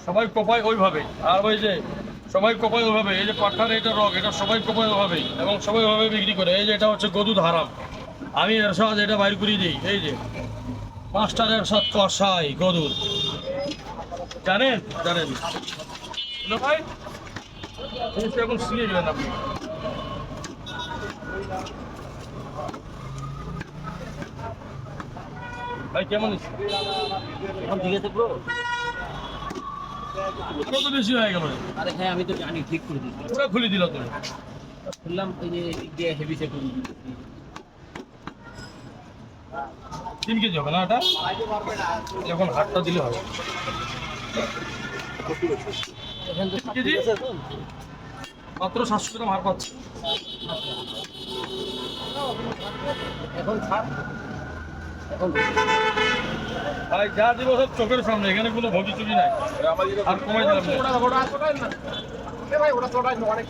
সবাই কোপায় ওইভাবে, আর ওই যে সবাই কোপায় ওইভাবে, এই যে পাঠার এটা রক, এটা সবাই কোপায় ওইভাবেই এবং সবাই ওইভাবে বিক্রি করে। এই যে এটা হচ্ছে গদুদ হারাম, আমি এরশাদ এটা বাইর করে দিই। এই যে মাস্টার এরশাদ কষাই গদুদ, জানেন জানেন না ভাই? জিনিসটা এখন শিখে গেলেন আপনি। ভাই কেমন এখন ঠিক আছে ব্রো? আরো তো বেশি হয়ে গেল। আরে হ্যাঁ, আমি তো জানি, ঠিক করে দিচ্ছি। পুরো খুলে দিল তুমি। শুনলাম ওই যে হেভি সেট 3 কেজি হবে না এটা? এখন হাটটা দিলে হবে। এখন তো 3 কেজি? ঠিক আছে তো? মাত্র 700 গ্রাম হার পাচ্ছে। এখন ছাড়, এখন ভাই যা দিব সব চোখের সামনে, এখানে কোনো ভোগী চুরি নাই। আর কমাই দিলাম না। ওটা ভাই, ওটা তো অনেক